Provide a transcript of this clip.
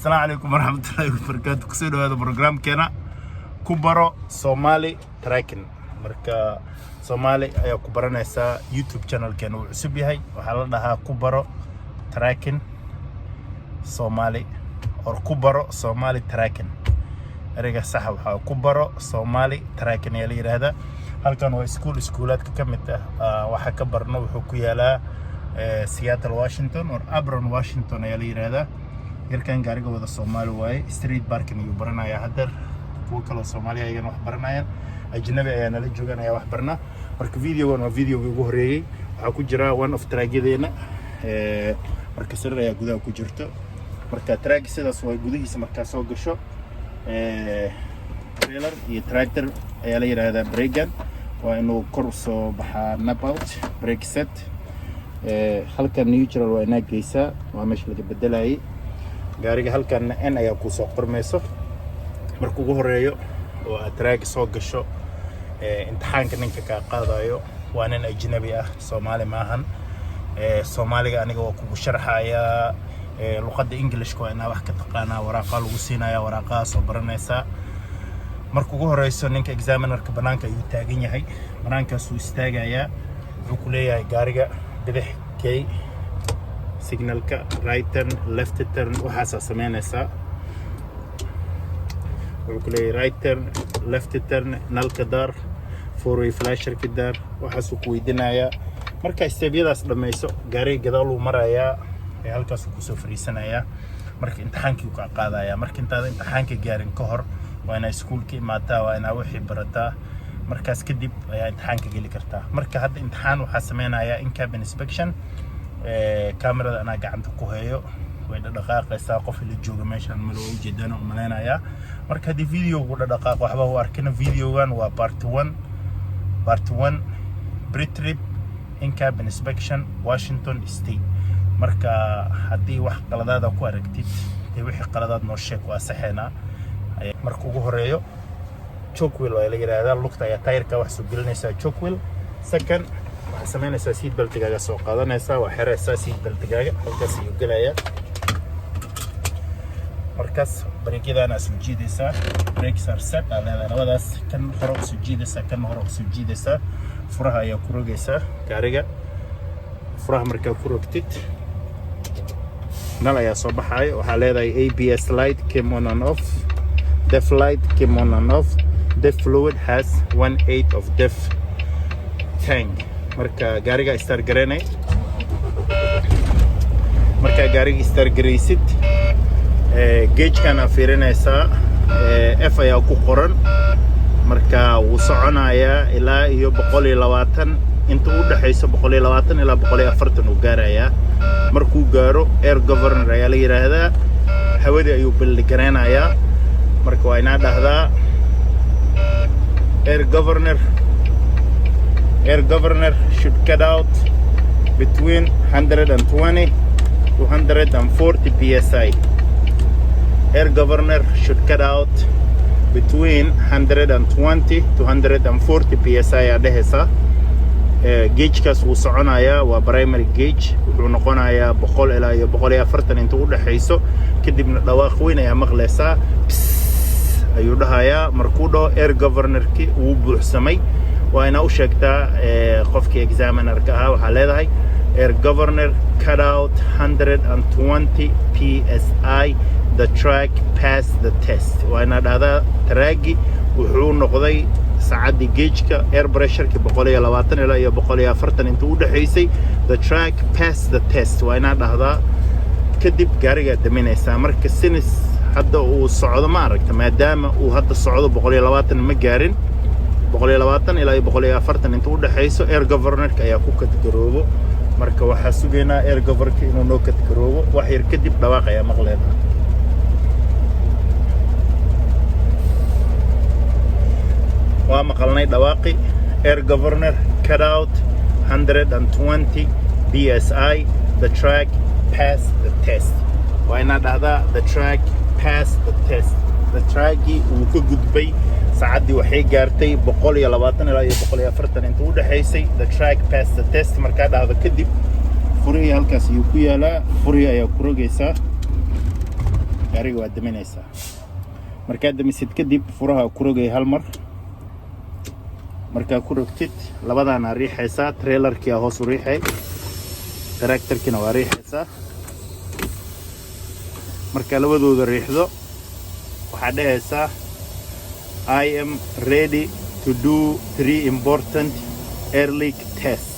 السلام عليكم ورحمة الله وبركاته. كسيدو هذا برنامج كنا كبرو سومالي تراكن مركا سومالي أيو كبرنا يسا يوتيوب channel كانوا عسبي هاي وحالنا كبرو تراكن سومالي أو كبرو سومالي تراكن رجع صح وحاو كبرو سومالي تراكن يلي هذا هل كانوا سكولات كمتة وحكبرنا وحكوا لا سياتل واشنطن أو أبرون واشنطن يلي هذا يركن gaariga wada Soomaali way street parking iyo baranaya hadar kuwa kale Soomaali ayaan wax baranayaan ajnabi ayaan la jooganaya wax barna marka video-gan waa video-ga ugu horeeyay waxa ku jira one of track-yadeena marka sir ayaa gudaha ku jirto marka track sidaas way gudihiisa marka soo gasho trailer iyo tractor ayaa la yiraahdaa break-gan waa inuu kor soo baxaa nabout brake set halka neutral waa inaa geysaa waa meesha laga bedelayay gaariga halkan in ayaa ku soo qormayso markuu ugu horeeyo oo aad track soo gasho imtixaanka ninka ka qaadayo waa nin ajnabi ah Soomaali maahan Soomaaliga aniga waa kugu sharxaya luqadda English ko inaa wax ka taqaana waraqo lagu siinaya waraqo soo baranaysa markuu ugu horeyso ninka examinerka banaanka ayuu taagan yahay banaankaas uu istaagaya wuxuu ku leeyahay gaariga bidix kay signalka right turn left turn waxaas sameynaysa wuxuu ku leeyahay right turn left turn nalka dar four-way flasher ka dar waxaas ku weydiinaya marka steebyadaas dhameyso gaariga gadaal uu maraya halkaas ku soo fariisanaya marka imtixaankii uu ka qaadaya marka intaad imtixaanka gaarin ka hor waa inay iskuulka imaataa waa inaa wixii barataa markaas kadib ayaa imtixaanka geli kartaa marka hadda imtixaan waxa sameynaya in cabin inspection كاميرا أنا قاعد كوهيو وإذا دقائق قف اللي جوجا ماشان ملو جدا وملينا يا مرك هذه فيديو ولا دقائق وحبه وأركنا فيديو وان وبارت 1 بريتريب إن كابن إنسبكشن واشنطن ستيت مرك هذه واحد قلادات أو كواركتيت هذه واحد قلادات نورشيك واسحنا مرك وجهريو تشوكويل ولا غير هذا اللقطة يا تاير كواحد قلنا سا تشوكويل سكن سمينا سيد بلتجاجة سوق هذا نسا وحرة سيد بلتجاجة هالكاس يقولها مركز بريكيدا أنا سجيد سا بريك صار سات على هذا وداس كان خروج سجيد سا كان خروج سجيد سا فرها يا كروج سا كارجة فرها مركب كروجتيت نلا يا صباح هاي وحالة هاي ABS light came on and off def light came on and off def fluid has 1/8 of def tank marka gaariga star gareynay marka gaariga star gareysid gauge kana fiirinaysa F ayaa ku qoran marka uu soconaya ilaa iyo 120 inta u dhaxayso 120 ilaa 140 uu gaaraya markuu gaaro air governor ayaa la yiraahdaa hawada ayuu bil gareynaya marka waa inaa dhahdaa air governor should cut out between 120 to 140 psi. Air governor should cut out between 120 to 140 psi adehesa. Gauge kaas uu soconaya waa primary gauge wuxuu noqonayaa 100 ilaa 140 inta u dhaxayso kadibna dhawaaq weyn ayaa maqlaysaa ayuu dhahayaa markuu dhaho air governorki uu buuxsamay وأنا أشكتا قفكي examiner كها وحالة air governor cut out 120 psi the track passed the test وأنا هذا تراجي وحول نقضي سعدي جيجك air pressure كي بقولي لواتن إلا يا بقولي فرتن انتو دحيسي the track passed the test وأنا هذا كدب جارجة دمين سامر كسنس هذا والصعود ما عرفت ما دام وهذا الصعود بقولي لواتن مجارن 120 ilaa 140 inta u dhaxayso air governor ayaa ku kadgaroobo marka waxa sugeynaa air governor inuu noo kadgaroobo wax yar kadib dhawaaq ayaa maqleena waa maqalnay dhawaaqi air governor cut out 120 psi the track passed the test waa ina dhahdaa the track passed the test the track-i uu ka gudbay saacadii waxay gaartay 120 ilaa 140 inta u dhaxaysay the track passed the test marka dhahdo kadib furihi halkaas ayuu ku yaalaa furihi ayaa ku rogaysaa gaariga waa daminaysaa. markaad damisid kadib furaha ku rogay hal mar. markaa ku rogtid labadaana riixaysaa, trailerkii hoos u riixay, tractorkina waa riixaysaa. marka labadooda riixdo waxaad dhahaysaa I am ready to do 3 important air leak tests.